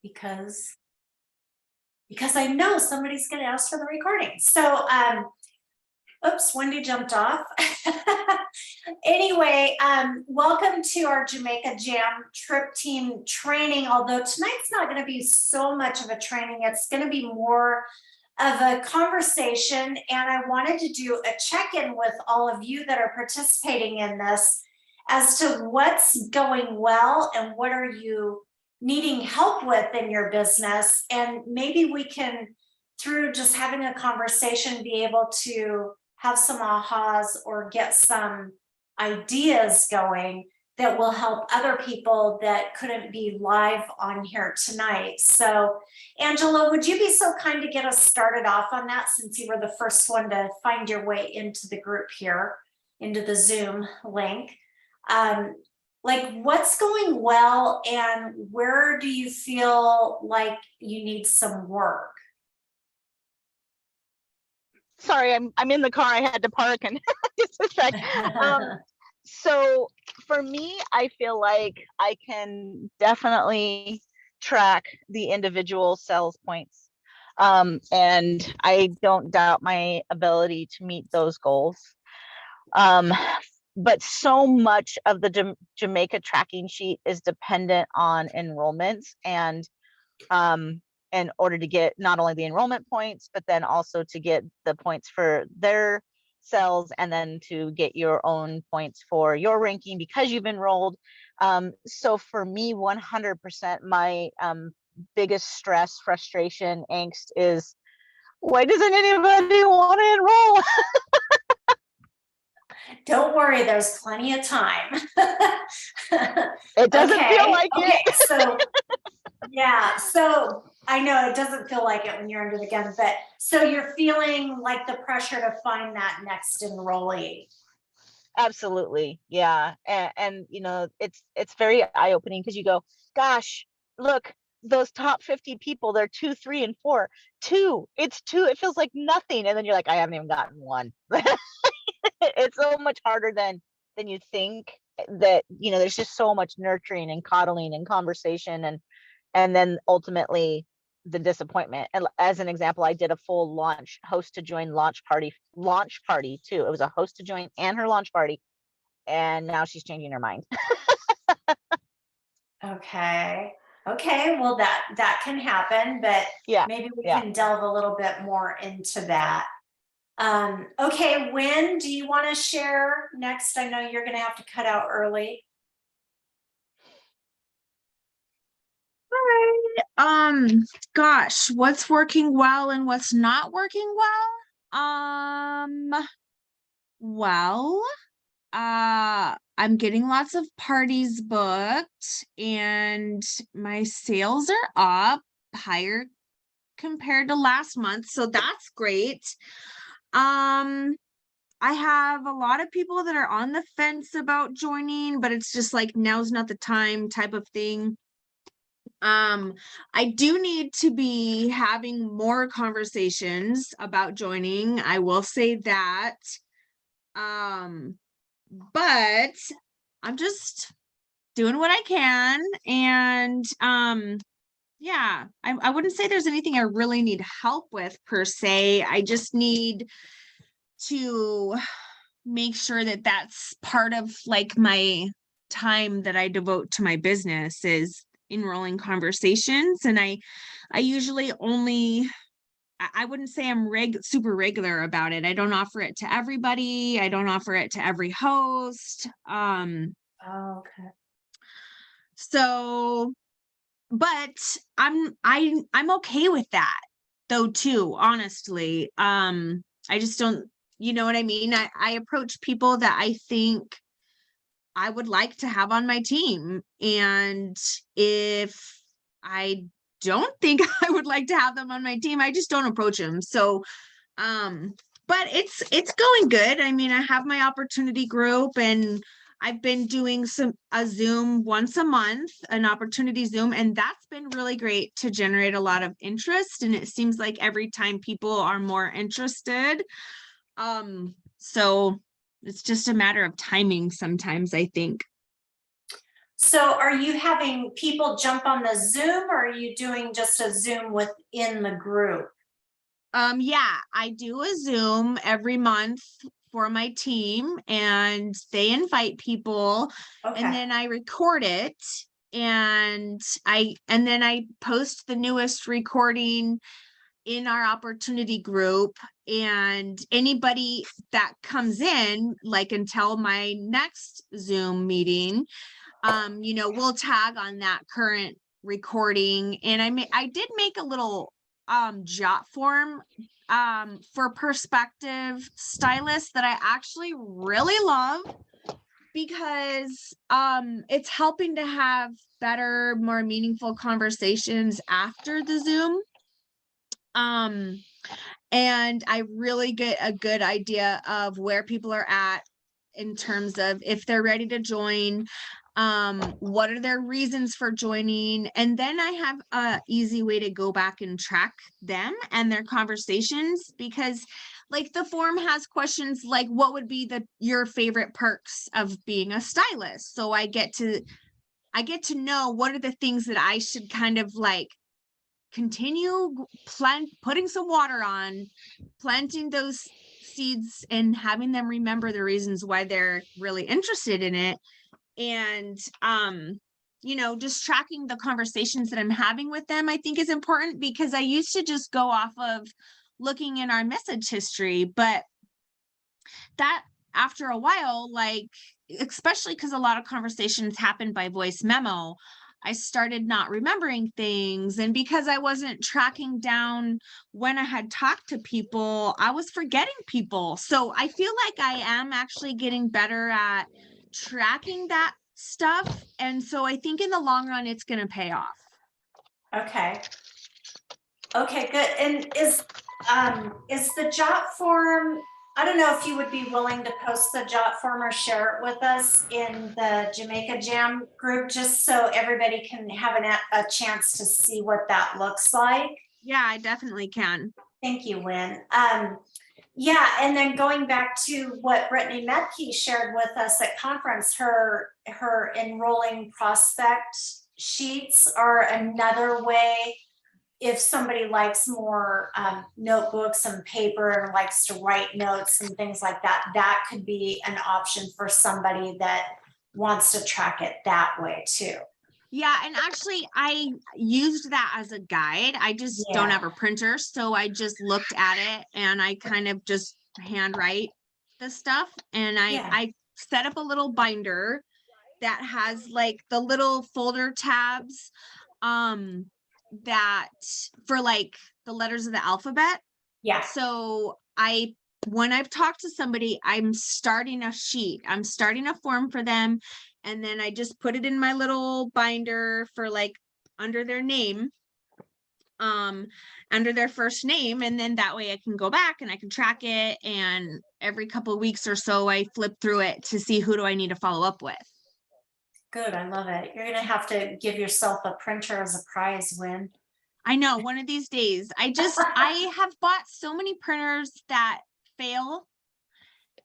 because I know somebody's going to ask for the recording. So, oops, Wendy jumped off. Anyway, welcome to our Jamaica Jam trip team training. Although tonight's not going to be so much of a training, it's going to be more of a conversation. And I wanted to do a check-in with all of you that are participating in this as to what's going well and what are you needing help with in your business. And maybe we can, through just having a conversation, be able to have some ahas or get some ideas going that will help other people that couldn't be live on here tonight. So Angela, would you be so kind to get us started off on that, since you were the first one to find your way into the group here, into the Zoom link? Like, what's going well and where do you feel like you need some work? Sorry, I'm in the car. I had to park and just a sec. So for me, I feel like I can definitely track the individual sales points. And I don't doubt my ability to meet those goals. But so much of the Jamaica tracking sheet is dependent on enrollments, and in order to get not only the enrollment points, but then also to get the points for their cells, and then to get your own points for your ranking because you've enrolled. So for me, 100%, my biggest stress, frustration, angst is, why doesn't anybody want to enroll? Don't worry, there's plenty of time. It doesn't feel like it. So yeah, so I know it doesn't feel like it when you're under the gun, but so you're feeling like the pressure to find that next enrollee. Absolutely, yeah. And you know, it's very eye-opening because you go, gosh, look, those top 50 people, they're 2, 3, and 4. It's 2. It feels like nothing, and then you're like, I haven't even gotten one. It's so much harder than you think. That, you know, there's just so much nurturing and coddling and conversation, and then ultimately the disappointment. And as an example, I did a full host to join launch party too. It was a host to join and her launch party, and now she's changing her mind. Okay, well, that can happen, but Yeah, maybe we can delve a little bit more into that. Okay, when do you want to share next? I know you're going to have to cut out early. All right. Gosh, what's working well and what's not working well? Well, I'm getting lots of parties booked and my sales are up higher compared to last month, so that's great. I have a lot of people that are on the fence about joining, but it's just like, now's not the time type of thing. I do need to be having more conversations about joining. I will say that. But I'm just doing what I can. And yeah, I wouldn't say there's anything I really need help with per se. I just need to make sure that that's part of like my time that I devote to my business is enrolling conversations. And I usually only, I wouldn't say I'm super regular about it. I don't offer it to everybody. I don't offer it to every host. Okay. So, but I'm okay with that though too, honestly. I just don't, you know what I mean? I approach people that I think I would like to have on my team. And if I don't think I would like to have them on my team, I just don't approach them. So, but it's going good. I mean, I have my opportunity group and I've been doing a Zoom once a month, an opportunity Zoom, and that's been really great to generate a lot of interest. And it seems like every time people are more interested. So it's just a matter of timing sometimes, I think. So are you having people jump on the Zoom, or are you doing just a Zoom within the group? Yeah, I do a Zoom every month for my team, and they invite people, and Okay, then I record it, and then I post the newest recording in our opportunity group, and anybody that comes in, like until my next Zoom meeting, we'll tag on that current recording. And I did make a little jot form for perspective stylists that I actually really love, because it's helping to have better, more meaningful conversations after the Zoom. And I really get a good idea of where people are at in terms of if they're ready to join, what are their reasons for joining, and then I have a easy way to go back and track them and their conversations, because like the form has questions like what would be your favorite perks of being a stylist. So I get to know what are the things that I should kind of like continue putting some water on, planting those seeds and having them remember the reasons why they're really interested in it. And just tracking the conversations that I'm having with them, I think is important, because I used to just go off of looking in our message history, but that after a while, like, especially because a lot of conversations happen by voice memo, I started not remembering things. And because I wasn't tracking down when I had talked to people, I was forgetting people. So I feel like I am actually getting better at tracking that stuff. And so I think in the long run, it's going to pay off. okay. Okay, good. And is the jot form, I don't know if you would be willing to post the jot form or share it with us in the Jamaica Jam group, just so everybody can have a chance to see what that looks like. Yeah, I definitely can. Thank you, Wynn. Yeah, and then going back to what Brittany Metke shared with us at conference, her enrolling prospect sheets are another way. If somebody likes more notebooks and paper and likes to write notes and things like that, that could be an option for somebody that wants to track it that way too. Yeah, and actually I used that as a guide. I just don't have a printer, so I just looked at it and I kind of just handwrite the stuff, and I set up a little binder that has like the little folder tabs that for like the letters of the alphabet. Yeah. So when I've talked to somebody, I'm starting a sheet, I'm starting a form for them, and then I just put it in my little binder for like under their name, under their first name, and then that way I can go back and I can track it, and every couple of weeks or so I flip through it to see who do I need to follow up with. Good, I love it. You're gonna have to give yourself a printer as a prize, Wynn. I know, one of these days. I have bought so many printers that fail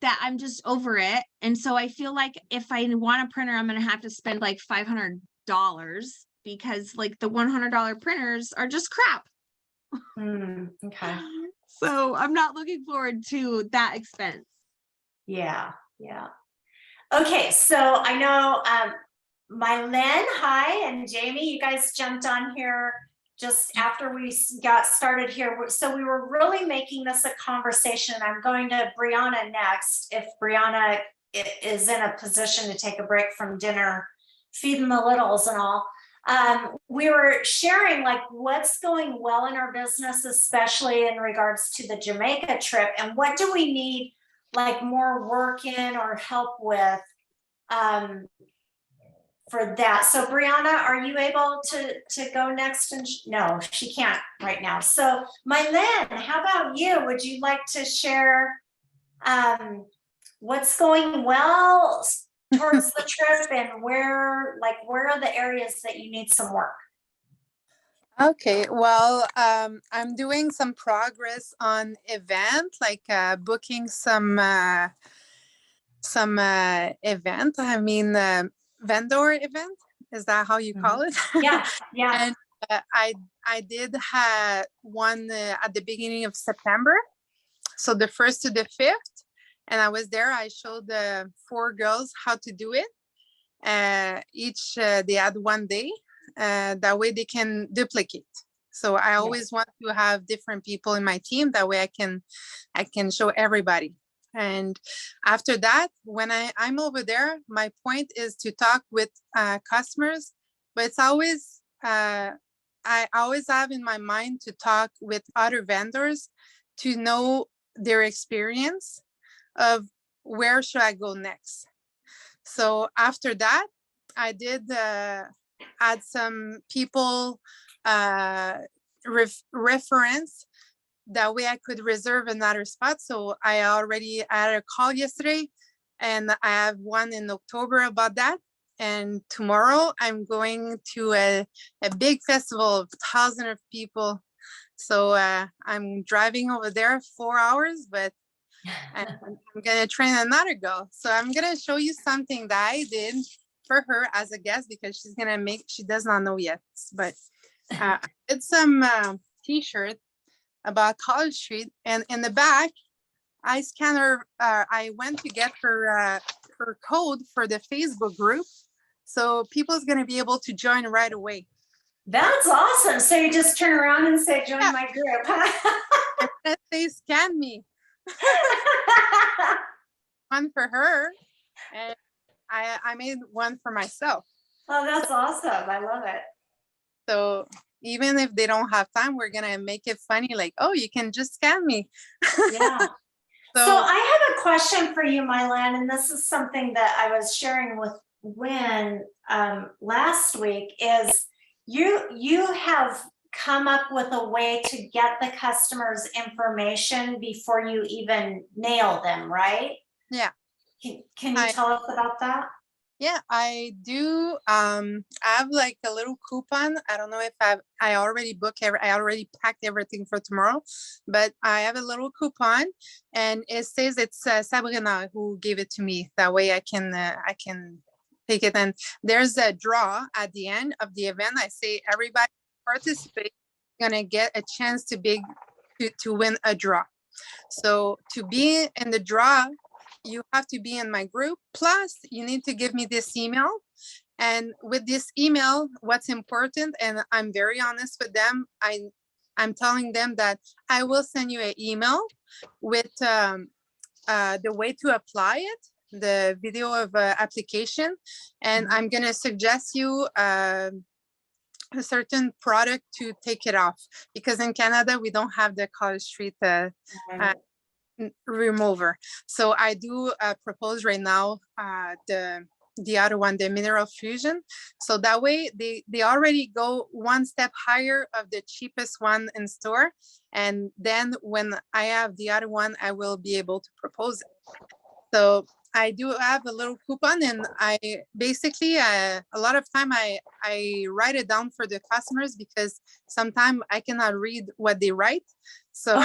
that I'm just over it. And so I feel like if I want a printer, I'm going to have to spend like $500, because like the $100 printers are just crap. Okay. So I'm not looking forward to that expense. Yeah. Okay, so I know Mylene, hi, and Jamie, you guys jumped on here just after we got started here. So we were really making this a conversation. I'm going to Brianna next. If Brianna is in a position to take a break from dinner, feeding the littles and all. We were sharing like what's going well in our business, especially in regards to the Jamaica trip, and what do we need like more work in or help with for that. So Brianna, are you able to go next? And no, she can't right now. So Mylene, how about you? Would you like to share what's going well towards the trip, and where are the areas that you need some work? Okay, well, I'm doing some progress on event, like booking some event. I mean, vendor event. Is that how you call it? Yeah, yeah. And I did have one at the beginning of September. So the 1st to the 5th, and I was there. I showed the 4 girls how to do it. Each they had 1 day. That way they can duplicate. So I always want to have different people in my team. That way I can show everybody. And after that, when I'm over there, my point is to talk with customers, but it's always, I always have in my mind to talk with other vendors to know their experience of where should I go next. So after that, I did add some people reference. That way I could reserve another spot. So I already had a call yesterday and I have one in October about that. And tomorrow I'm going to a big festival of thousands of people. So I'm driving over there 4 hours, but I'm gonna train another girl. So I'm gonna show you something that I did for her as a guest because she's gonna she does not know yet, but it's some t-shirt about College Street, and in the back, I scanned her. I went to get her her code for the Facebook group, so people's gonna be able to join right away. That's awesome. So you just turn around and say, join my group. And then they scan me. One for her, and I made one for myself. Oh, that's awesome. I love it. So even if they don't have time, we're gonna make it funny, like, oh, you can just scan me. Yeah. So I have a question for you, Mylan, and this is something that I was sharing with Wynn last week, is you have come up with a way to get the customer's information before you even nail them, right? Yeah. Can you tell us about that? Yeah, I do. I have like a little coupon. I don't know if I already booked I already packed everything for tomorrow, but I have a little coupon, and it says it's Sabrina who gave it to me. That way I can take it. And there's a draw at the end of the event. I say everybody participate gonna get a chance to win a draw. So to be in the draw, you have to be in my group. Plus, you need to give me this email. And with this email, what's important, and I'm very honest with them, I'm telling them that I will send you an email with the way to apply it, the video of application, and I'm gonna suggest you a certain product to take it off, because in Canada we don't have the College Street remover. So I do propose right now the other one, the mineral fusion. So that way they already go one step higher of the cheapest one in store. And then when I have the other one, I will be able to propose it. So I do have a little coupon, and I basically a lot of time I write it down for the customers, because sometimes I cannot read what they write. So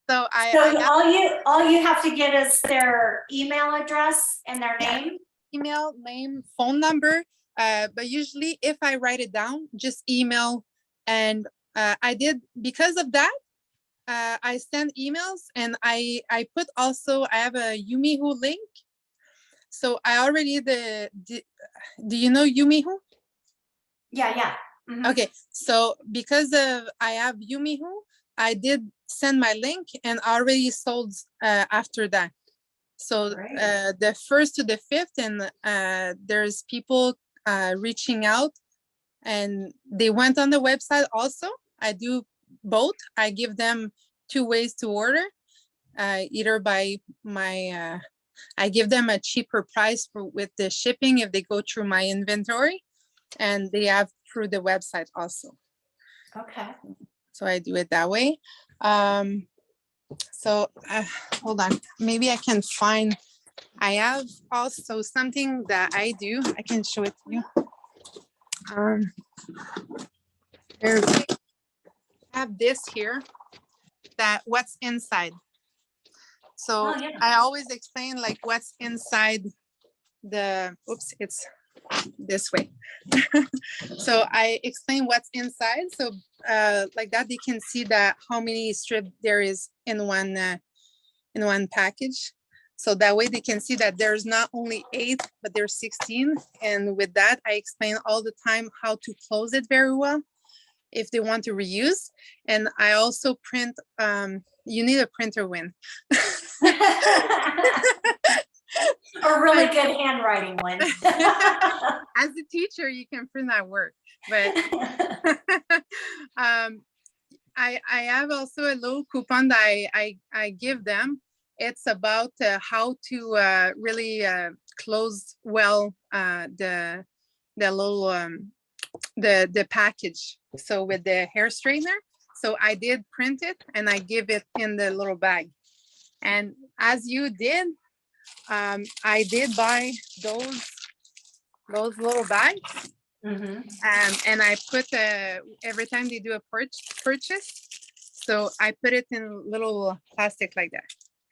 So all you have to get is their email address and their name. Email, name, phone number. But usually if I write it down, just email. And I did, because of that, I send emails, and I put also, I have a Yumihu link. So I already, do you know Yumihu? Yeah. Mm-hmm. Okay, so because of I have Yumihu, I did send my link and already sold after that. So the 1st to the 5th, and there's people reaching out, and they went on the website also. I do both. I give them 2 ways to order, either by my, I give them a cheaper price with the shipping if they go through my inventory, and they have through the website also. Okay. So I do it that way. So hold on, maybe I can find, I have also something that I do. I can show it to you. I have this here, that what's inside. So I always explain like what's inside the, oops, it's this way. So I explain what's inside. So like that, they can see that how many strip there is in one package. So that way they can see that there's not only 8, but there's 16. And with that, I explain all the time how to close it very well if they want to reuse. And I also print, you need a printer win. A really good handwriting one. As a teacher, you can print that work, but I have also a little coupon that I give them. It's about how to really close well the little the package. So with the hair straightener, so I did print it and I give it in the little bag. And as you did, I did buy those little bags. Mm-hmm. And I put every time they do a purchase, so I put it in little plastic like that.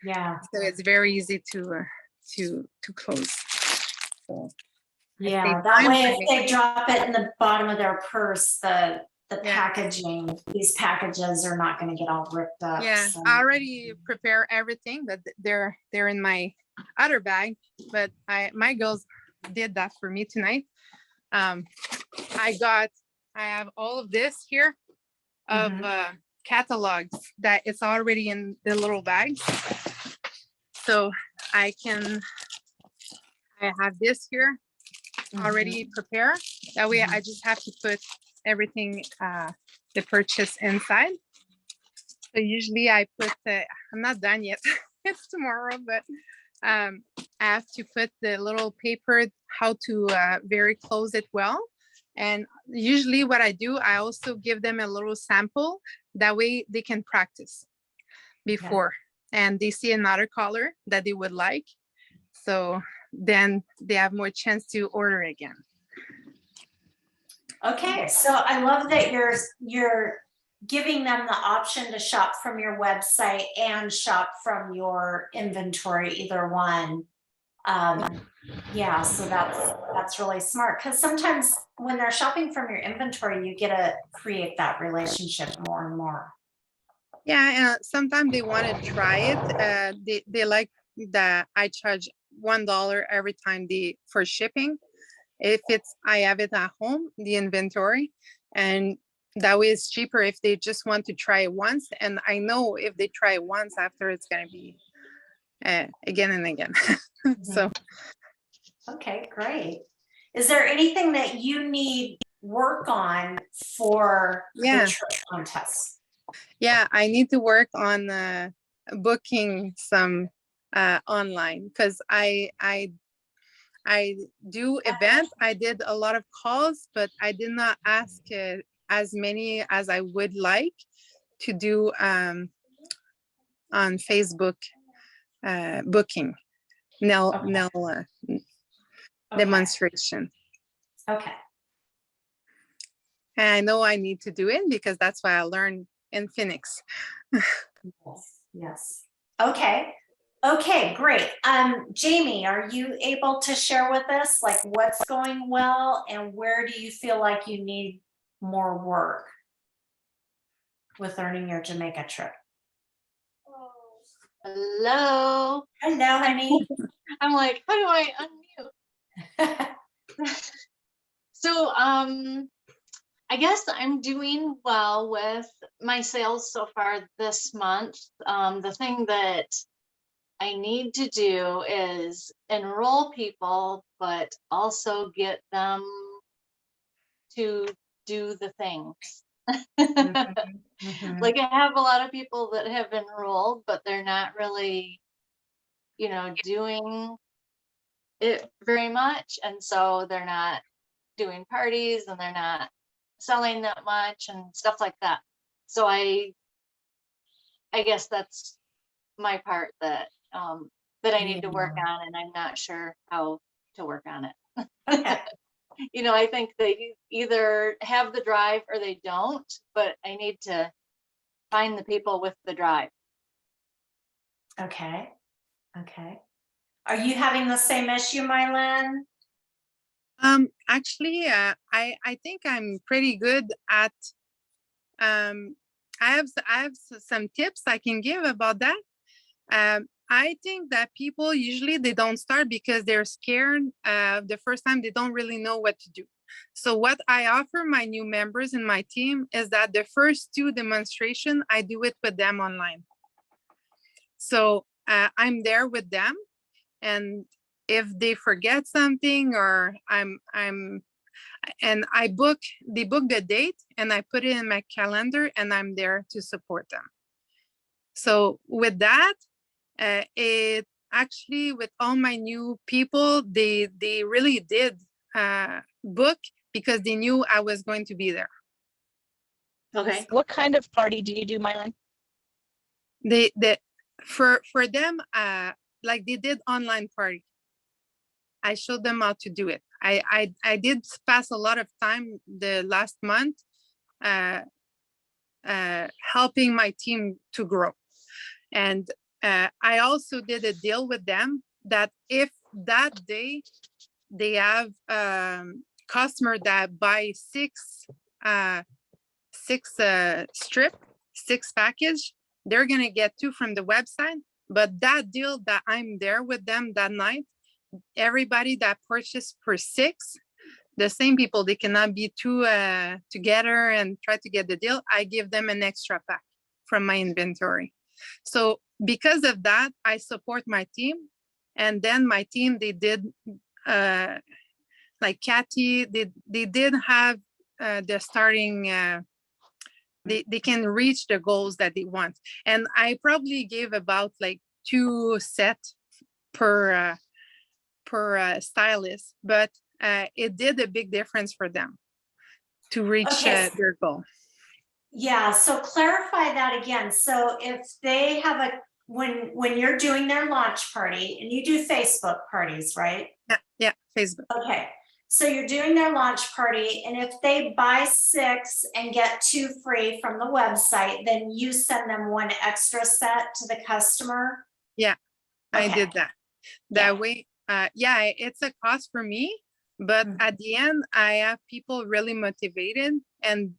Yeah. So it's very easy to close. So Yeah, that way if they drop it in the bottom of their purse, the packaging, these packages are not going to get all ripped up. Yeah, so. I already prepare everything, but they're in my other bag. But my girls did that for me tonight. I have all of this here of catalogs that it's already in the little bags. So I have this here already prepared. That way I just have to put everything, the purchase inside. So usually I put I'm not done yet. It's tomorrow, but I have to put the little paper, how to very close it well. And usually what I do, I also give them a little sample. That way they can practice before and they see another color that they would like. So then they have more chance to order again. Okay, so I love that you're giving them the option to shop from your website and shop from your inventory, either one. Yeah, so that's really smart, because sometimes when they're shopping from your inventory, you get to create that relationship more and more. Yeah, and sometimes they want to try it. They like that I charge $1 every time for shipping. If I have it at home, the inventory, and that way it's cheaper if they just want to try it once. And I know if they try it once, after it's going to be again and again. So. Okay, great. Is there anything that you need work on for the trip contest? Yeah, I need to work on booking some online, because I do events. I did a lot of calls, but I did not ask as many as I would like to do on Facebook booking. Demonstration. Okay. And I know I need to do it because that's why I learned in Phoenix. Yes. Okay. Okay, great. Jamie, are you able to share with us like what's going well and where do you feel like you need more work with earning your Jamaica trip? Hello. Hello, honey. I'm like, how do I unmute? So, I guess I'm doing well with my sales so far this month. The thing that I need to do is enroll people, but also get them to do the things. Like I have a lot of people that have enrolled, but they're not really, doing it very much. And so they're not doing parties and they're not selling that much and stuff like that. So I guess that's my part that I need to work on, and I'm not sure how to work on it. Okay. I think they either have the drive or they don't, but I need to find the people with the drive. Okay. Okay. Are you having the same issue, Mylin? Actually, I think I'm pretty good at, I have some tips I can give about that. I think that people usually they don't start because they're scared. The first time they don't really know what to do. So what I offer my new members in my team is that the first 2 demonstration, I do it with them online. So I'm there with them, and if they forget something or and they book the date and I put it in my calendar and I'm there to support them. So with that, it actually with all my new people, they really did book because they knew I was going to be there. Okay. What kind of party do you do, Myron? They for them, like they did online party. I showed them how to do it. I did pass a lot of time the last month helping my team to grow. And I also did a deal with them that if that day they have customer that buy 6 strip, 6 package, they're gonna get 2 from the website. But that deal that I'm there with them that night, everybody that purchased for 6, the same people, they cannot be 2 together and try to get the deal. I give them an extra pack from my inventory. So because of that, I support my team. And then my team, they did like Kathy, they did have the starting, they can reach the goals that they want. And I probably gave about like 2 set per stylist, but it did a big difference for them to reach Okay. their goal. Yeah, so clarify that again. So if they have when you're doing their launch party, and you do Facebook parties, right? Yeah, Facebook. Okay, so you're doing their launch party, and if they buy 6 and get 2 free from the website, then you send them 1 extra set to the customer? Yeah, I Okay. did that. That way, yeah, it's a cost for me, but at the end, I have people really motivated and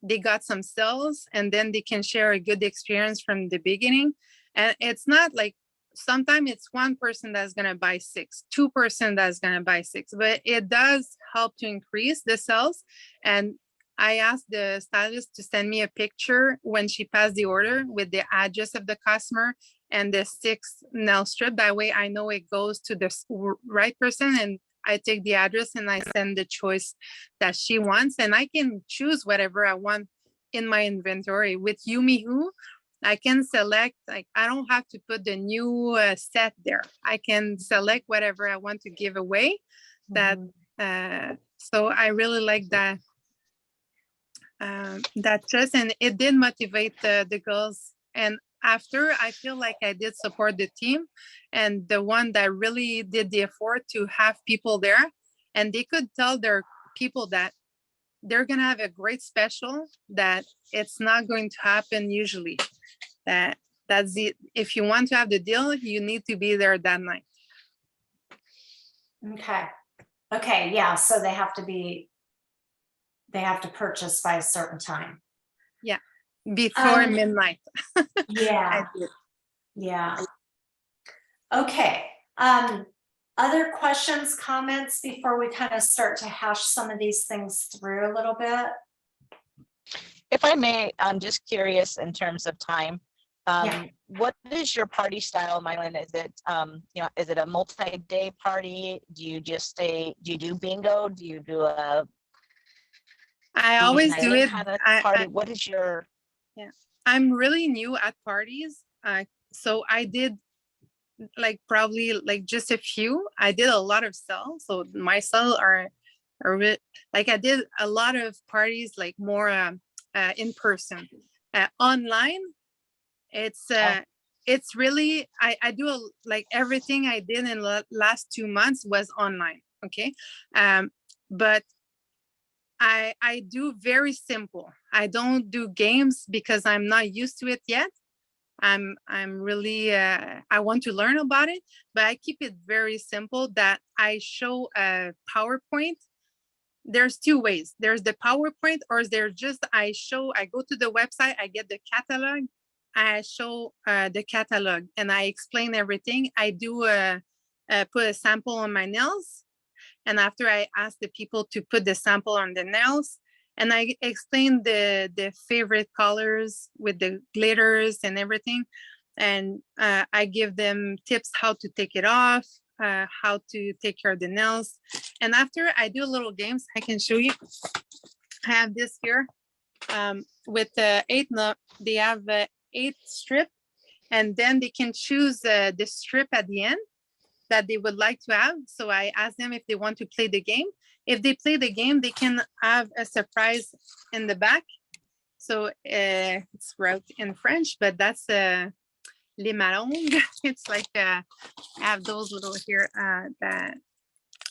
they got some sales, and then they can share a good experience from the beginning. And it's not like sometimes it's 1 person that's gonna buy 6, 2 person that's gonna buy 6, but it does help to increase the sales. And I asked the stylist to send me a picture when she passed the order with the address of the customer and the 6 nail strip. That way I know it goes to the right person, and I take the address and I send the choice that she wants, and I can choose whatever I want in my inventory. With Yumihu, I can select, like, I don't have to put the new set there. I can select whatever I want to give away. That so I really like that choice, and it did motivate the girls. And after, I feel like I did support the team, and the one that really did the effort to have people there, and they could tell their people that they're gonna have a great special, that it's not going to happen usually. That's it. If you want to have the deal, you need to be there that night. Okay, yeah, so they have to purchase by a certain time. Yeah, before midnight. Yeah. Yeah. Okay. Other questions, comments before we kind of start to hash some of these things through a little bit? If I may, I'm just curious in terms of time. Yeah. What is your party style, Mylan? Is it, is it a multi-day party? Do you just do you do bingo? Do you do a I always do it. kind of party? What is your? Yeah, I'm really new at parties. So I did like probably like just a few. I did a lot of sales. So my sales are like I did a lot of parties, like more in person. Online, it's really I do like everything I did in the last 2 months was online. Okay, but I do very simple. I don't do games because I'm not used to it yet. I'm really I want to learn about it, but I keep it very simple that I show a PowerPoint. There's two ways. There's the PowerPoint, or there's just I go to the website, I get the catalog, I show the catalog, and I explain everything. I do put a sample on my nails, and after I ask the people to put the sample on the nails, and I explain the favorite colors with the glitters and everything, and I give them tips how to take it off, how to take care of the nails. And after I do little games, I can show you. I have this here with they have 8 strip, and then they can choose the strip at the end that they would like to have. So I ask them if they want to play the game. If they play the game, they can have a surprise in the back. So it's wrote in French, but that's les malongues. It's like I have those little here that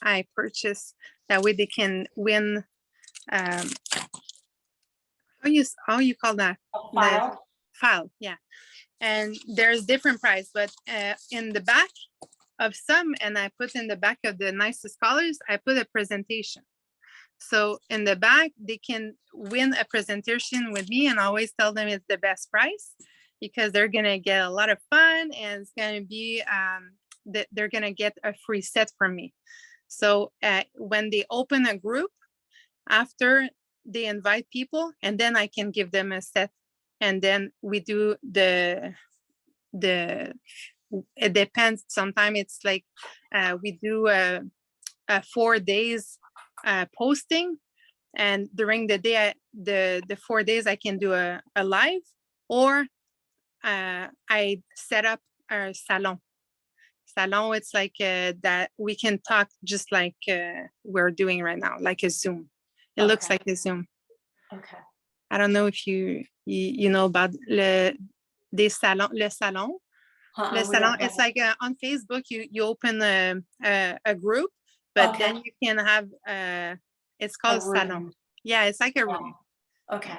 I purchased. That way they can win. How you call that? File. File, yeah. And there's different price, but in the back of some, and I put in the back of the nicest colors, I put a presentation. So in the back, they can win a presentation with me, and I always tell them it's the best price because they're gonna get a lot of fun, and it's gonna be they're gonna get a free set from me. So when they open a group, after they invite people, and then I can give them a set, and then we do it depends. Sometimes it's like we do a 4 days posting, and during the day, the 4 days I can do a live, or I set up a salon. It's like that we can talk just like we're doing right now, like a Zoom. It looks like a Zoom. Okay. I don't know if you know about le salon. Le salon, it's like on Facebook, you open a group, but then you can have it's called salon. Yeah, it's like a room. Okay.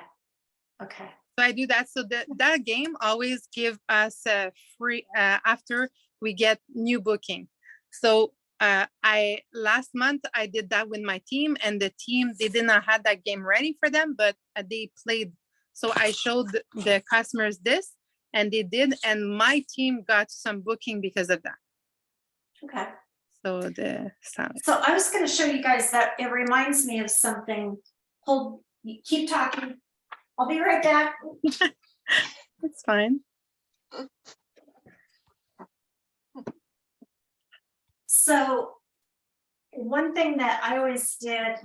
Okay. So I do that. So that game always give us a free after we get new booking. So last month I did that with my team, and the team, they did not have that game ready for them, but they played. So I showed the customers this, and they did, and my team got some booking because of that. Okay. So So I was going to show you guys that it reminds me of something. Keep talking. I'll be right back. It's fine. So one thing that I always did,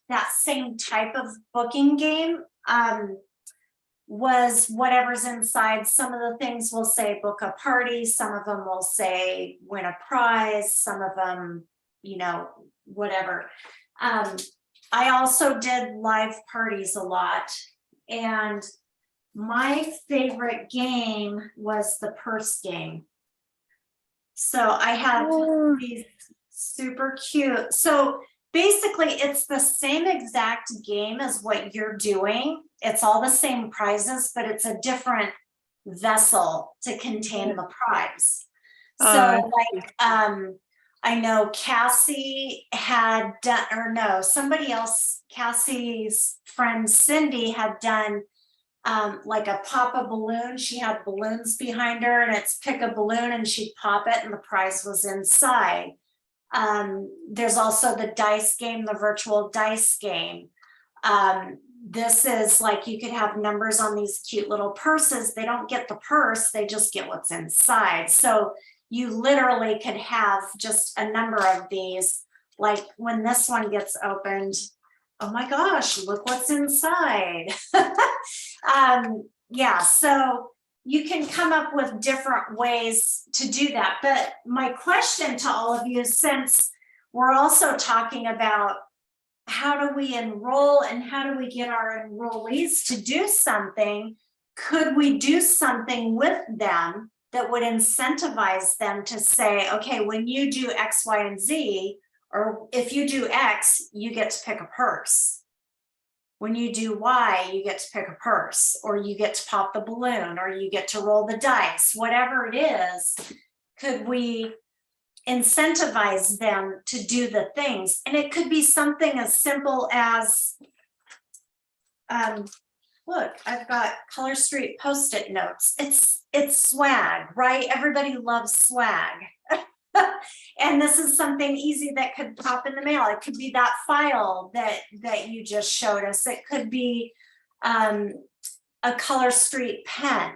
that same type of booking game, was whatever's inside. Some of the things will say book a party, some of them will say win a prize, some of them, whatever. I also did live parties a lot, and my favorite game was the purse game. So I have these super cute. So basically it's the same exact game as what you're doing. It's all the same prizes, but it's a different vessel to contain the prize. So like, I know Cassie had done, or no, somebody else, Cassie's friend Cindy had done like a pop a balloon. She had balloons behind her, and it's pick a balloon and she'd pop it and the prize was inside. There's also the dice game, the virtual dice game. This is like, you could have numbers on these cute little purses. They don't get the purse, they just get what's inside. So you literally could have just a number of these. Like when this one gets opened, oh my gosh, look what's inside. Yeah, so you can come up with different ways to do that. But my question to all of you, since we're also talking about how do we enroll and how do we get our enrollees to do something, could we do something with them that would incentivize them to say, okay, when you do X, Y, and Z, or if you do X, you get to pick a purse. When you do Y, you get to pick a purse, or you get to pop the balloon, or you get to roll the dice, whatever it is. Could we incentivize them to do the things? And it could be something as simple as, look, I've got Color Street Post-it notes. It's swag, right? Everybody loves swag. And this is something easy that could pop in the mail. It could be that file that you just showed us. It could be a Color Street pen.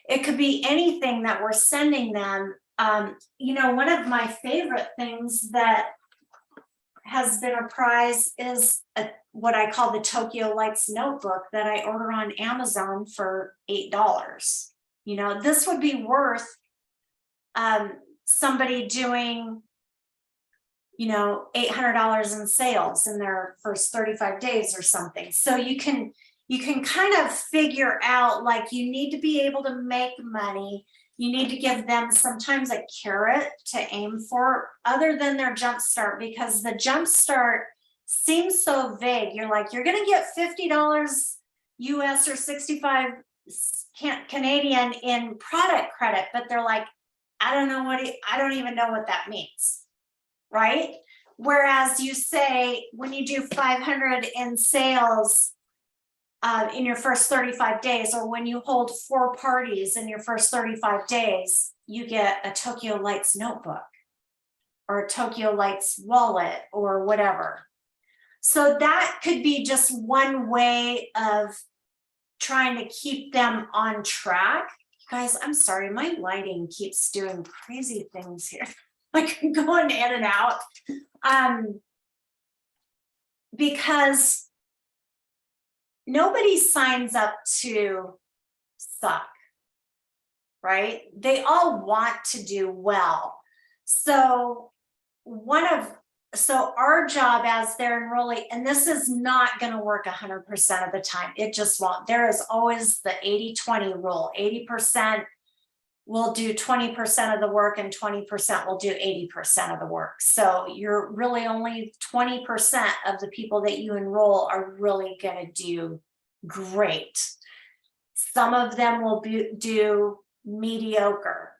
It could be anything that we're sending them. You know, one of my favorite things that has been a prize is what I call the Tokyo Lights notebook that I order on Amazon for $8. You know, this would be worth somebody doing, you know, $800 in sales in their first 35 days or something. So you can kind of figure out, like, you need to be able to make money. You need to give them sometimes a carrot to aim for other than their jump start, because the jump start seems so vague. You're like, you're going to get $50 US or 65 Canadian in product credit, but they're like, I don't even know what that means, right? Whereas you say, when you do 500 in sales in your first 35 days, or when you hold 4 parties in your first 35 days, you get a Tokyo Lights notebook or a Tokyo Lights wallet or whatever. So that could be just one way of trying to keep them on track. Guys, I'm sorry, my lighting keeps doing crazy things here. Like, going in and out. Because nobody signs up to suck, right? They all want to do well. So our job as they're enrolling, and this is not going to work 100% of the time. It just won't. There is always the 80-20 rule. 80% will do 20% of the work and 20% will do 80% of the work. So you're really only 20% of the people that you enroll are really going to do great. Some of them will do mediocre,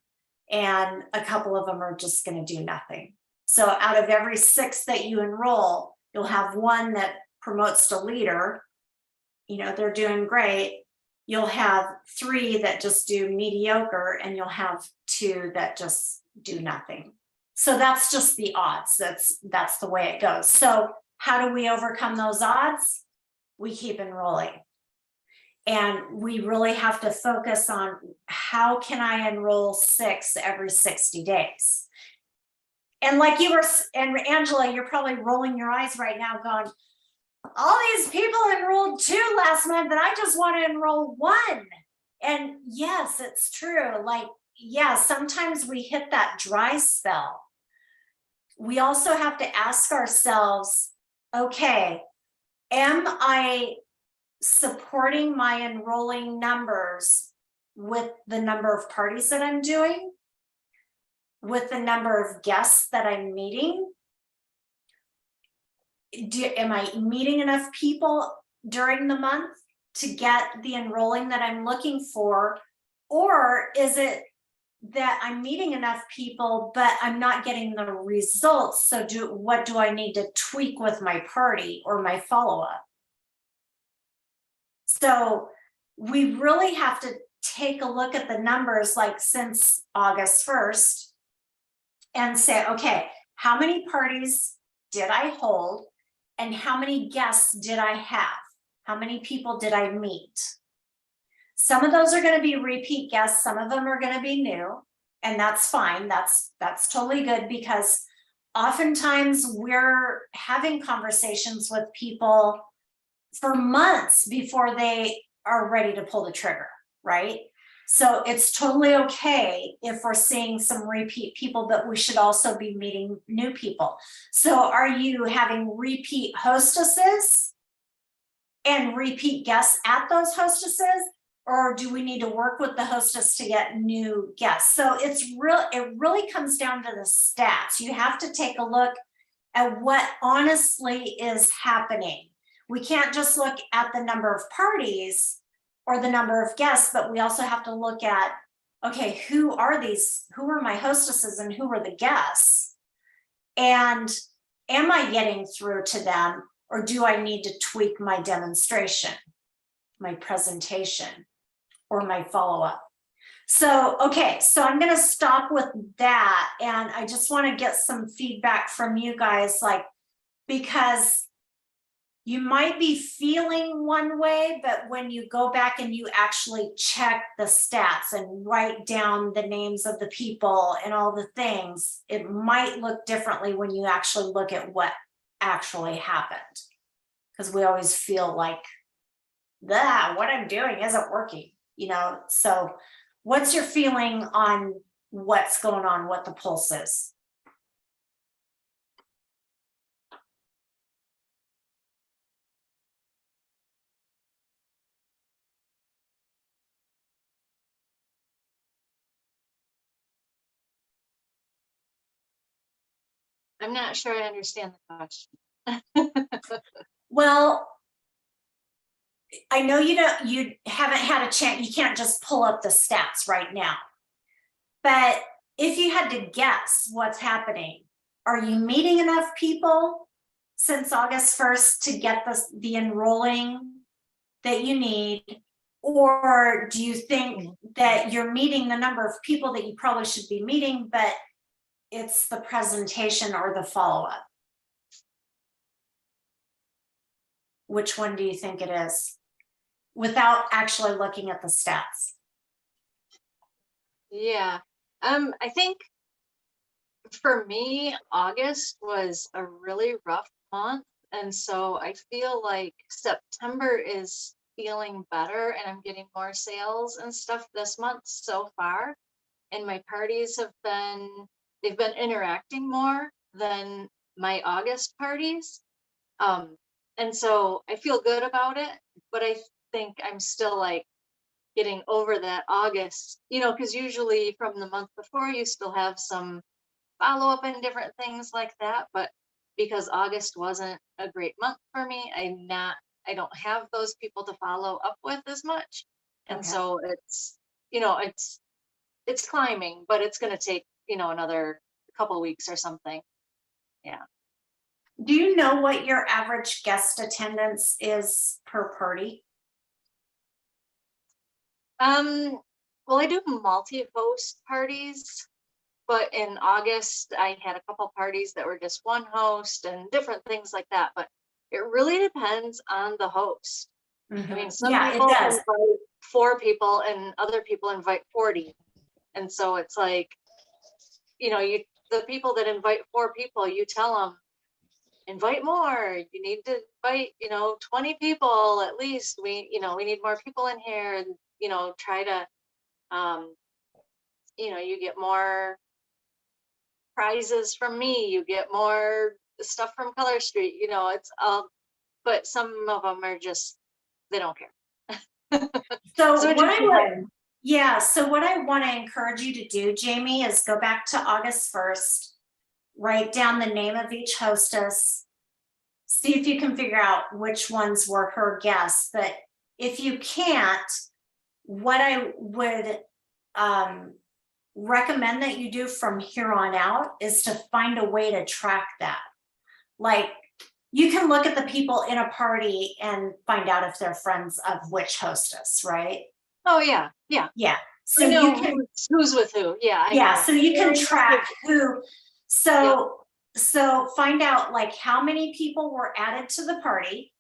and a couple of them are just going to do nothing. So out of every 6 that you enroll, you'll have 1 that promotes to leader. You know, they're doing great. You'll have 3 that just do mediocre, and you'll have 2 that just do nothing. So that's just the odds. That's the way it goes. So how do we overcome those odds? We keep enrolling. And we really have to focus on, how can I enroll 6 every 60 days? And like you were, and Angela, you're probably rolling your eyes right now going, all these people enrolled 2 last month and I just want to enroll 1. And yes, it's true. Like, yeah, sometimes we hit that dry spell. We also have to ask ourselves, okay, am I supporting my enrolling numbers with the number of parties that I'm doing? With the number of guests that I'm meeting? Am I meeting enough people during the month to get the enrolling that I'm looking for? Or is it that I'm meeting enough people, but I'm not getting the results? So what do I need to tweak with my party or my follow-up? So we really have to take a look at the numbers, like since August 1st, and say, okay, how many parties did I hold? And how many guests did I have? How many people did I meet? Some of those are going to be repeat guests. Some of them are going to be new, and that's fine. That's totally good, because oftentimes we're having conversations with people for months before they are ready to pull the trigger, right? So it's totally okay if we're seeing some repeat people, but we should also be meeting new people. So are you having repeat hostesses and repeat guests at those hostesses? Or do we need to work with the hostess to get new guests? So it really comes down to the stats. You have to take a look at what honestly is happening. we can't just look at the number of parties or the number of guests, but we also have to look at, okay, who are my hostesses and who are the guests? And am I getting through to them, or do I need to tweak my demonstration, my presentation, or my follow-up? So, okay, so I'm going to stop with that. And I just want to get some feedback from you guys, like, because you might be feeling one way, but when you go back and you actually check the stats and write down the names of the people and all the things, it might look differently when you actually look at what actually happened. Because we always feel like, what I'm doing isn't working, you know? So what's your feeling on what's going on, what the pulse is? I'm not sure I understand the question. Well, I know you haven't had a chance, you can't just pull up the stats right now. But if you had to guess what's happening, are you meeting enough people since August 1st to get the enrolling that you need? Or do you think that you're meeting the number of people that you probably should be meeting, but it's the presentation or the follow-up? Which one do you think it is, without actually looking at the stats? Yeah, I think for me, August was a really rough month. And so I feel like September is feeling better and I'm getting more sales and stuff this month so far. And my parties they've been interacting more than my August parties. And so I feel good about it, but I think I'm still like getting over that August, you know, because usually from the month before you still have some follow up and different things like that. But because August wasn't a great month for me, I don't have those people to follow up with as much. And Okay. so it's, you know, it's climbing, but it's going to take, you know, another couple weeks or something. Yeah. Do you know what your average guest attendance is per party? Well, I do multi-host parties, but in August I had a couple parties that were just one host and different things like that. But it really depends on the host. I mean, some people invite 4 people and other people invite 40. And so it's like, you know, the people that invite 4 people, you tell them, invite more. You need to invite, you know, 20 people at least. We need more people in here, and, you know, try to, you know, you get more prizes from me. You get more stuff from Color Street. You know, it's but some of them are just, they don't care. So So what I want to encourage you to do, Jamie, is go back to August 1st, write down the name of each hostess, see if you can figure out which ones were her guests. But if you can't, what I would recommend that you do from here on out is to find a way to track that. Like, you can look at the people in a party and find out if they're friends of which hostess, right? Oh yeah, yeah. Yeah. So I know you can, who's with who. Yeah. I yeah. know. So you can track who. So find out like how many people were added to the party,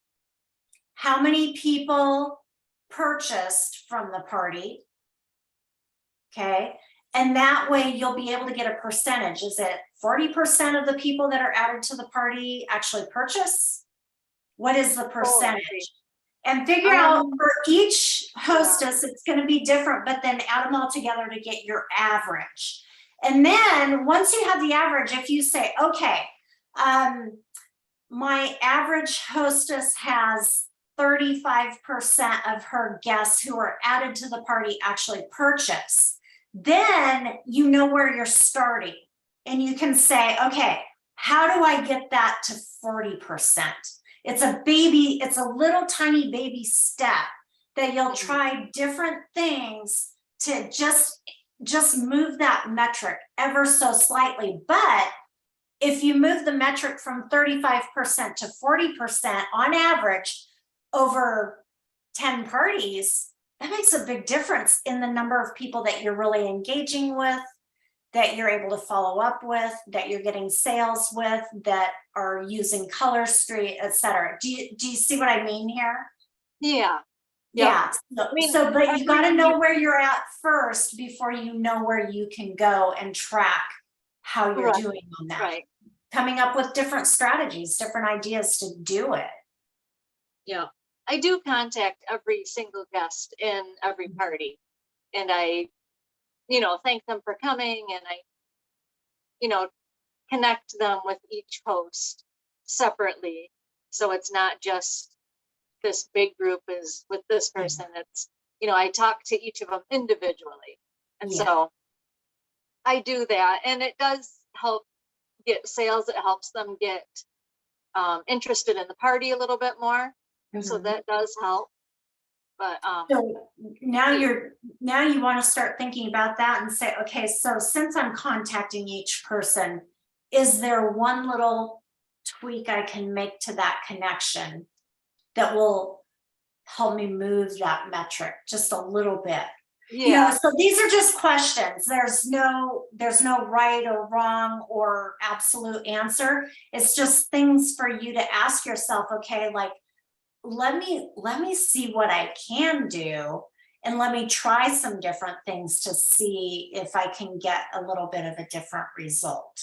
how many people purchased from the party. Okay. And that way you'll be able to get a percentage. Is it 40% of the people that are added to the party actually purchase? What is the percentage? And figure out for each hostess, it's going to be different, but then add them all together to get your average. And then once you have the average, if you say, okay, my average hostess has 35% of her guests who are added to the party actually purchase, then you know where you're starting. And you can say, okay, how do I get that to 40%? It's a baby, it's a little tiny baby step that you'll try different things to just move that metric ever so slightly. But if you move the metric from 35% to 40% on average over 10 parties, that makes a big difference in the number of people that you're really engaging with, that you're able to follow up with, that you're getting sales with, that are using Color Street, etc. Do you see what I mean here? Yeah. Yeah. But you got to every- know where you're at first before you know where you can go and track how you're Right, doing on that. Right. Coming up with different strategies, different ideas to do it. Yeah. I do contact every single guest in every party, and I, thank them for coming, and I, connect them with each host separately. So it's not just this big group is with this person. It's, I talk to each of them individually. And so I do that, and it does help get sales. It helps them get interested in the party a little bit more. So that does help. But so now you want to start thinking about that and say, okay, so since I'm contacting each person, is there one little tweak I can make to that connection that will help me move that metric just a little bit? So these are just questions. There's no right or wrong or absolute answer. It's just things for you to ask yourself. Okay, like, let me see what I can do, and let me try some different things to see if I can get a little bit of a different result.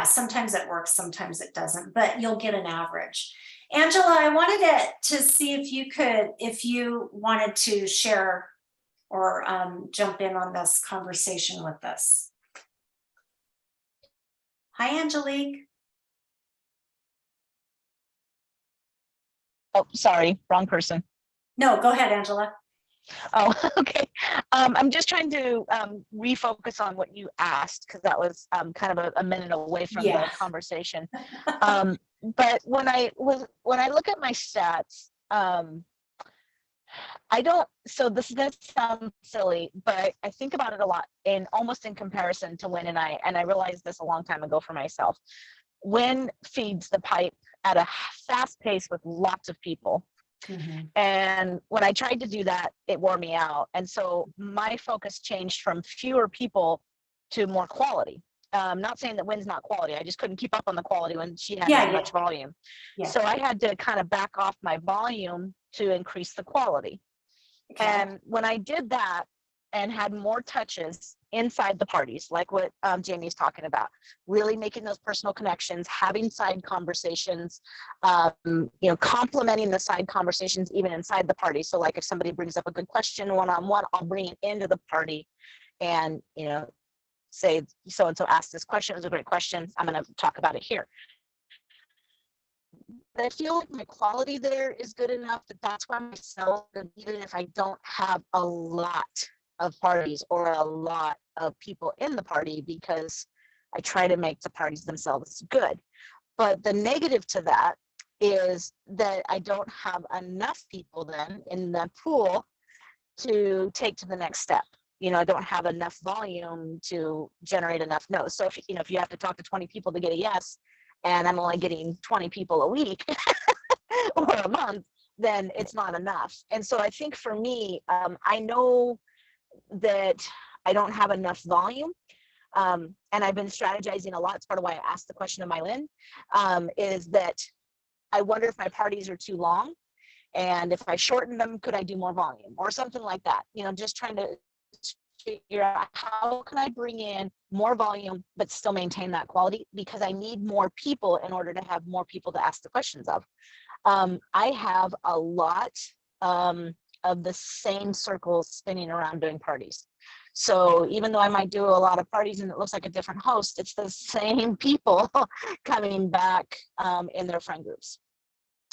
Sometimes it works, sometimes it doesn't, but you'll get an average. Angela, I wanted to see if you wanted to share or jump in on this conversation with us. Hi, Angelique. Oh, sorry, wrong person. No, go ahead, Angela. Oh, okay. I'm just trying to refocus on what you asked, because that was kind of a minute away from the conversation. But when I look at my stats, I don't, so this is going to sound silly, but I think about it a lot almost in comparison to Wynn and I realized this a long time ago for myself. Wynn feeds the pipe at a fast pace with lots of people. And when I tried to do that, it wore me out. And so my focus changed from fewer people to more quality. Not saying that Wynn's not quality. I just couldn't keep up on the quality when she had that much volume. So I had to kind of back off my volume to increase the quality. And when I did that and had more touches inside the parties, like what Jamie's talking about, really making those personal connections, having side conversations, complementing the side conversations even inside the party. So like if somebody brings up a good question one-on-one, I'll bring it into the party and, say, so-and-so asked this question, it was a great question, I'm going to talk about it here. I feel like my quality there is good enough that's why I sell, even if I don't have a lot of parties or a lot of people in the party, because I try to make the parties themselves good. But the negative to that is that I don't have enough people then in the pool to take to the next step. I don't have enough volume to generate enough no's. So if you have to talk to 20 people to get a yes, and I'm only getting 20 people a week or a month, then it's not enough. And so I think for me, I know that I don't have enough volume. And I've been strategizing a lot. It's part of why I asked the question of Mylin, is that I wonder if my parties are too long. And if I shorten them, could I do more volume or something like that? Just trying to figure out how can I bring in more volume, but still maintain that quality, because I need more people in order to have more people to ask the questions of. I have a lot of the same circles spinning around doing parties. So even though I might do a lot of parties and it looks like a different host, it's the same people coming back in their friend groups.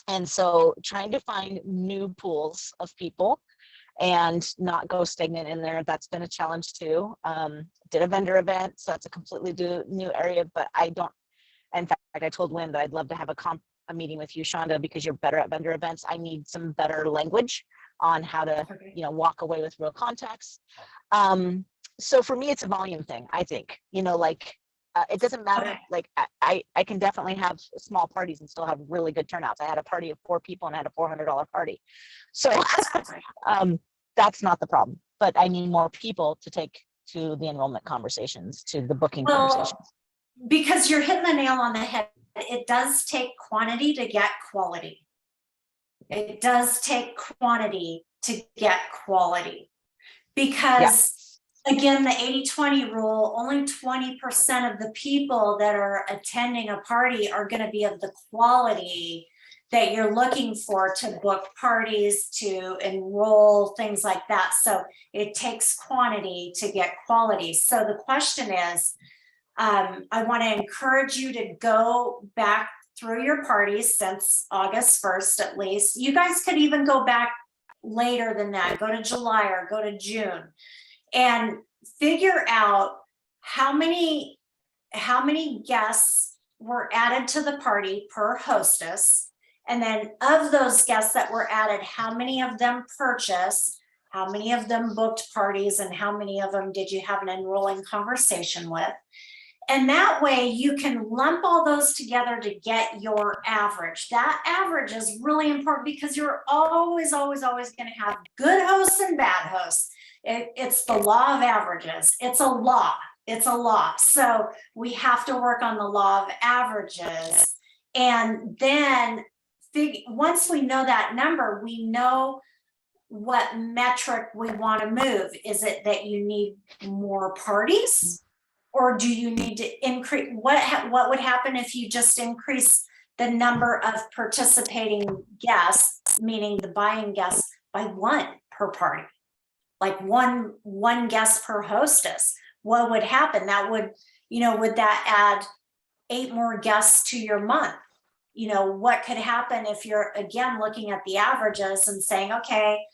And so trying to find new pools of people and not go stagnant in there, that's been a challenge too. Did a vendor event, so that's a completely new area, but I don't In fact, I told Lynn that I'd love to have a meeting with you, Shonda, because you're better at vendor events. I need some better language on how to, Okay. walk away with real context. So for me, it's a volume thing, I think, it doesn't matter. Okay. Like I can definitely have small parties and still have really good turnouts. I had a party of 4 people and I had a $400 party. So that's not the problem, but I need more people to take to the enrollment conversations, to the booking conversations. Well, because you're hitting the nail on the head. It does take quantity to get quality. It does take quantity to get quality. Because again, the 80-20 rule, only 20% of the people that are attending a party are going to be of the quality that you're looking for to book parties, to enroll, things like that. So it takes quantity to get quality. So the question is, I want to encourage you to go back through your parties since August 1st, at least. You guys could even go back later than that, go to July or go to June, and figure out how many guests were added to the party per hostess. And then of those guests that were added, how many of them purchased, how many of them booked parties, and how many of them did you have an enrolling conversation with? And that way you can lump all those together to get your average. That average is really important because you're always going to have good hosts and bad hosts. It's the law of averages. It's a law. So we have to work on the law of averages. And then once we know that number, we know what metric we want to move. Is it that you need more parties? Or do you need to increase? What would happen if you just increase the number of participating guests, meaning the buying guests, by 1 per party? Like one guest per hostess? What would happen? That would, would that add 8 more guests to your month? What could happen if you're, again, looking at the averages and saying, okay,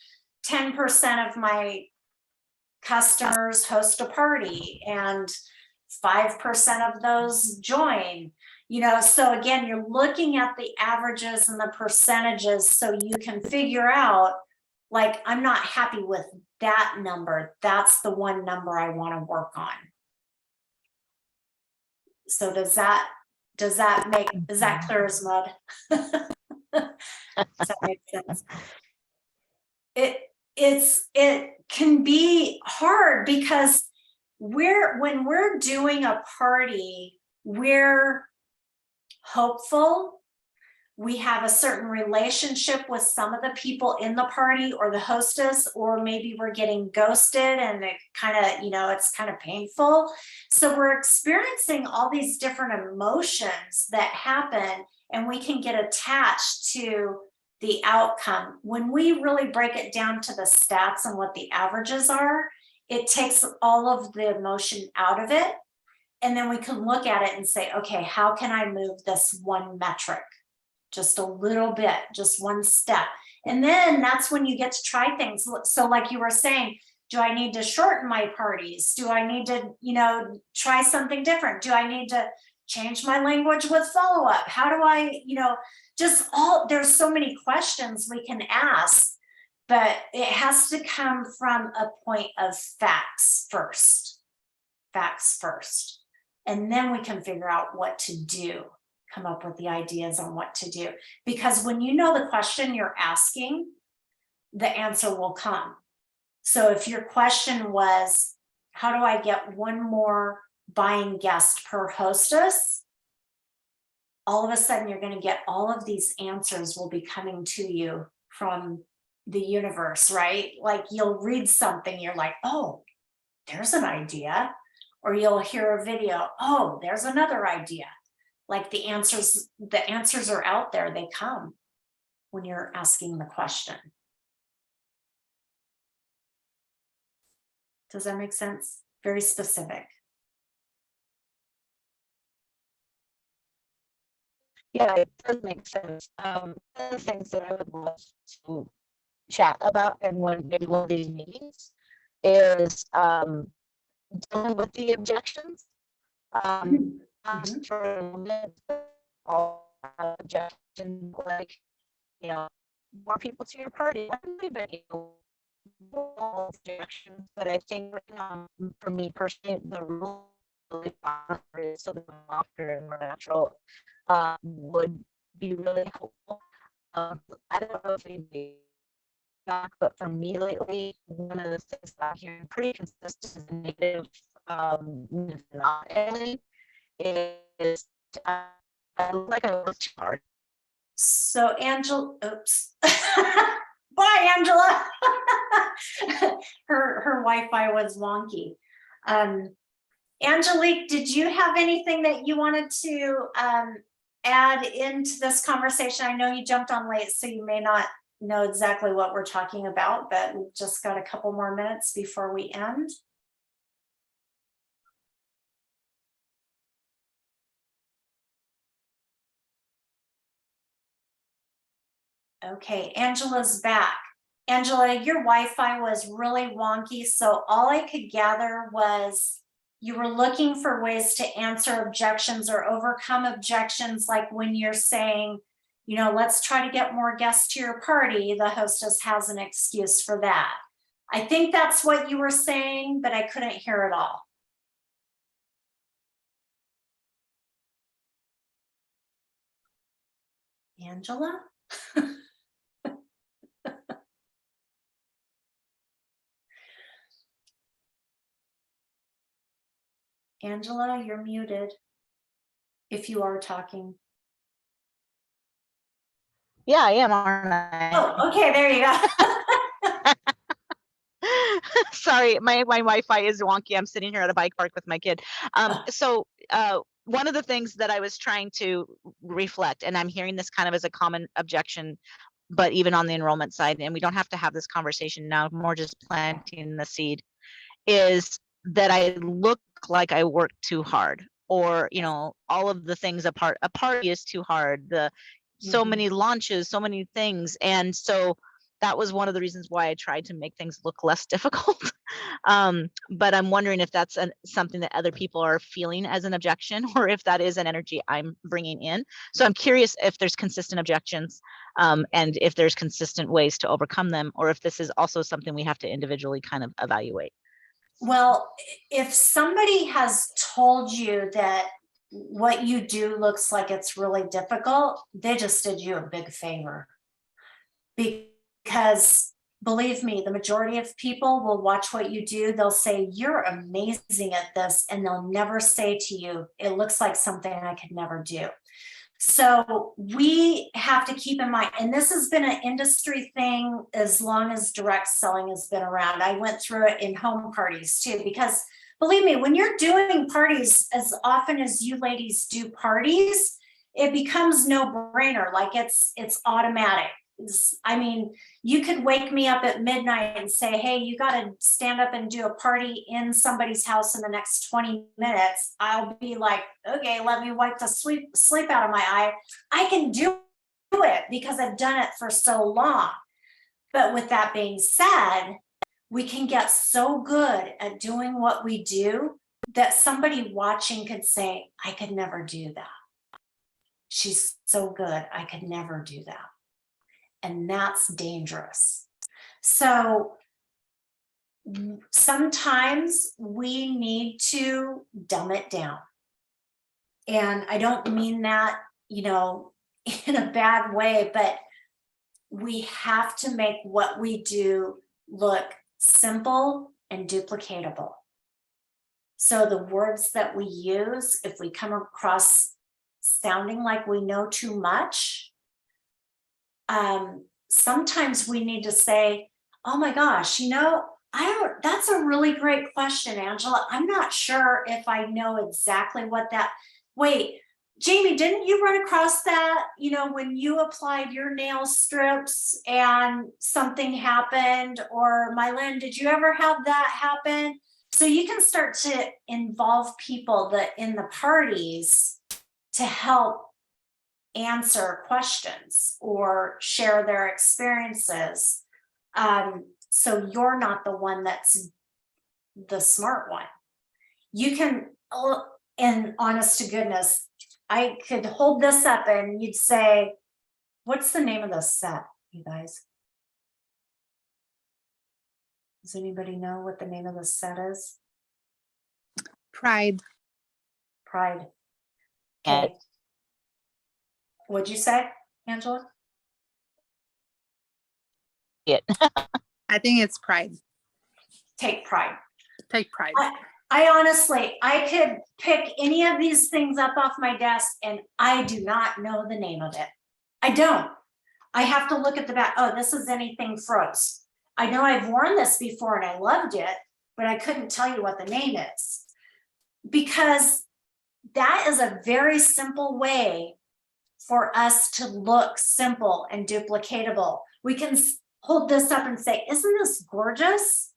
10% of my customers host a party and 5% of those join, so again, you're looking at the averages and the percentages so you can figure out, like, I'm not happy with that number. That's the one number I want to work on. So is that clear as mud? Does that make sense? It can be hard because when we're doing a party, we're hopeful. We have a certain relationship with some of the people in the party or the hostess, or maybe we're getting ghosted and it kind of, it's kind of painful. So we're experiencing all these different emotions that happen, and we can get attached to the outcome. When we really break it down to the stats and what the averages are, it takes all of the emotion out of it. And then we can look at it and say, okay, how can I move this one metric? Just a little bit, just one step. And then that's when you get to try things. So like you were saying, do I need to shorten my parties? Do I need to, try something different? Do I need to change my language with follow-up? How do I, there's so many questions we can ask, but it has to come from a point of facts first. And then we can figure out what to do, come up with the ideas on what to do. Because when you know the question you're asking, the answer will come. So if your question was, how do I get 1 more buying guest per hostess? All of a sudden, you're going to get all of these answers will be coming to you from the universe, right? Like you'll read something, you're like, oh, there's an idea. Or you'll hear a video, oh, there's another idea. Like the answers are out there, they come when you're asking the question. Does that make sense? Very specific. Yeah, it does make sense. One of the things that I would love to chat about in maybe one of these meetings is dealing with the objections. Mhm. for a moment, all objections, like, you know, more people to your party. But, you know, all objections, but I think for me personally, the rule really is so that softer and more natural would be really helpful. I don't know if we back, but for me lately, one of the things that I'm hearing pretty consistent and negative, not only is I look like I work too hard. So Angela, oops. Bye, Angela. her Wi-Fi was wonky. Angelique, did you have anything that you wanted to add into this conversation? I know you jumped on late, so you may not know exactly what we're talking about, but we've just got a couple more minutes before we end. Okay, Angela's back. Angela, your Wi-Fi was really wonky, so all I could gather was you were looking for ways to answer objections or overcome objections, like when you're saying, you know, let's try to get more guests to your party, the hostess has an excuse for that. I think that's what you were saying, but I couldn't hear it all. Angela? Angela, you're muted if you are talking. Yeah, I am, aren't I? Oh, okay, there you go. Sorry, my Wi-Fi is wonky. I'm sitting here at a bike park with my kid. So one of the things that I was trying to reflect, and I'm hearing this kind of as a common objection, but even on the enrollment side, and we don't have to have this conversation now, more just planting the seed, is that I look like I work too hard, or, you know, all of the things a party is too hard, so many launches, so many things. And so that was one of the reasons why I tried to make things look less difficult. But I'm wondering if that's something that other people are feeling as an objection, or if that is an energy I'm bringing in. So I'm curious if there's consistent objections, and if there's consistent ways to overcome them, or if this is also something we have to individually kind of evaluate. Well, if somebody has told you that what you do looks like it's really difficult, they just did you a big favor. Because believe me, the majority of people will watch what you do. They'll say, you're amazing at this. And they'll never say to you, it looks like something I could never do. So we have to keep in mind, and this has been an industry thing as long as direct selling has been around. I went through it in home parties too, because believe me, when you're doing parties as often as you ladies do parties, it becomes no brainer. Like it's automatic. I mean, you could wake me up at midnight and say, hey, you got to stand up and do a party in somebody's house in the next 20 minutes. I'll be like, okay, let me wipe the sleep out of my eye. I can do it because I've done it for so long. But with that being said, we can get so good at doing what we do that somebody watching could say, I could never do that. She's so good. I could never do that. And that's dangerous. So sometimes we need to dumb it down. And I don't mean that, you know, in a bad way, but we have to make what we do look simple and duplicatable. So the words that we use, if we come across sounding like we know too much, sometimes we need to say, oh my gosh, you know, that's a really great question, Angela. I'm not sure if I know exactly what that, wait, Jamie, didn't you run across that, you know, when you applied your nail strips and something happened? Or Mylene, did you ever have that happen? So you can start to involve people that in the parties to help answer questions or share their experiences. So you're not the one that's the smart one. You can, And honest to goodness, I could hold this up and you'd say, what's the name of this set, you guys? Does anybody know what the name of the set is? Pride. Pride. Okay. What'd you say, Angela? It. I think it's Pride. Take pride. Take Pride. I honestly, I could pick any of these things up off my desk and I do not know the name of it. I don't. I have to look at the back. Oh, this is anything froze. I know I've worn this before and I loved it, but I couldn't tell you what the name is. Because that is a very simple way for us to look simple and duplicatable. We can hold this up and say, isn't this gorgeous?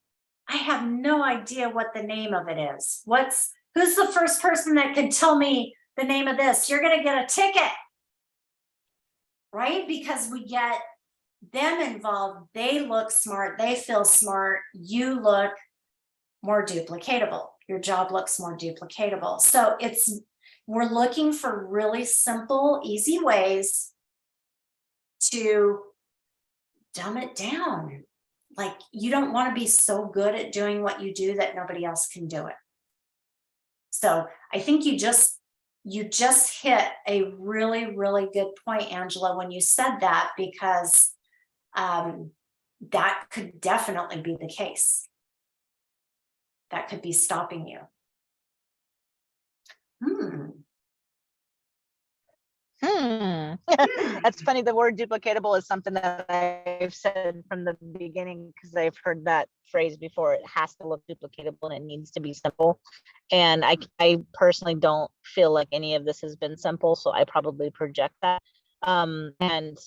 I have no idea what the name of it is. Who's the first person that can tell me the name of this? You're gonna get a ticket, right? Because we get them involved. They look smart, they feel smart, you look more duplicatable. Your job looks more duplicatable. So we're looking for really simple, easy ways to dumb it down. Like, you don't want to be so good at doing what you do that nobody else can do it. So I think you just hit a really, really good point, Angela, when you said that, because that could definitely be the case. That could be stopping you. That's funny. The word duplicatable is something that I've said from the beginning, because I've heard that phrase before. It has to look duplicatable and it needs to be simple. And I personally don't feel like any of this has been simple, so I probably project that. And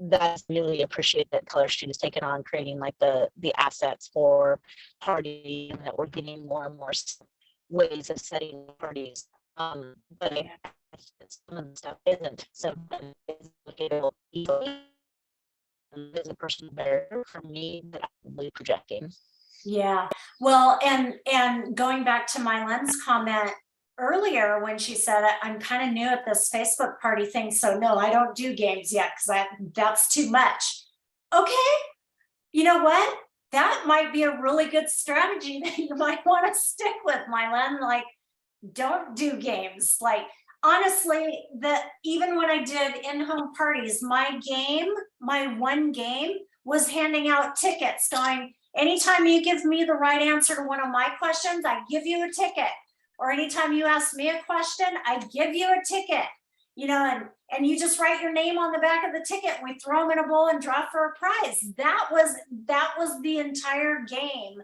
that's really appreciate that Color Street has taken on creating like the assets for party, and that we're getting more and more ways of setting parties. But some of the stuff isn't simple. It's applicable easily. There's a personal barrier for me that I'm really projecting. Yeah, well, and going back to Mylen's comment earlier when she said, I'm kind of new at this Facebook party thing, so no, I don't do games yet because that's too much. Okay, you know what? That might be a really good strategy that you might want to stick with, Mylen. Like, don't do games. Like, honestly, even when I did in-home parties, my one game was handing out tickets going, anytime you give me the right answer to one of my questions, I give you a ticket. Or anytime you ask me a question, I give you a ticket. You know, and you just write your name on the back of the ticket and we throw them in a bowl and draw for a prize. That was the entire game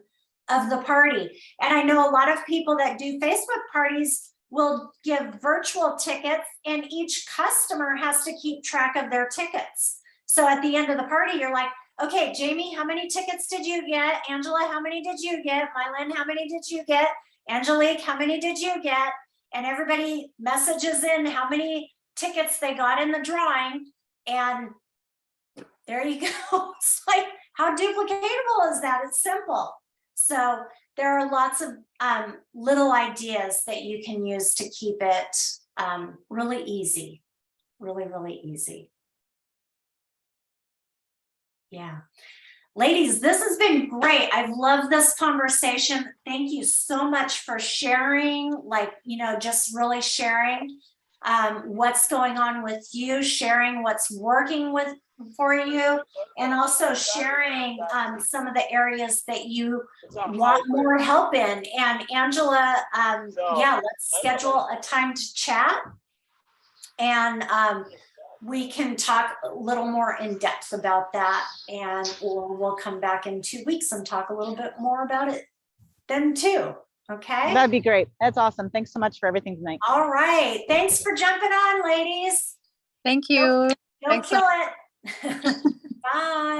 of the party. And I know a lot of people that do Facebook parties will give virtual tickets, and each customer has to keep track of their tickets. So at the end of the party, you're like, okay, Jamie, how many tickets did you get? Angela, how many did you get? Mylen, how many did you get? Angelique, how many did you get? And everybody messages in how many tickets they got in the drawing. And there you go. It's like, how duplicatable is that? It's simple. So there are lots of little ideas that you can use to keep it really easy, really, really easy. Yeah. Ladies, this has been great. I've loved this conversation. Thank you so much for sharing, like, you know, just really sharing what's going on with you, sharing what's working for you, and also sharing some of the areas that you want more help in. And Angela, yeah, let's schedule a time to chat, and we can talk a little more in depth about that, or we'll come back in 2 weeks and talk a little bit more about it then too. Okay. That'd be great. That's awesome. Thanks so much for everything tonight. All right. Thanks for jumping on, ladies. Thank you. Don't kill it. Bye.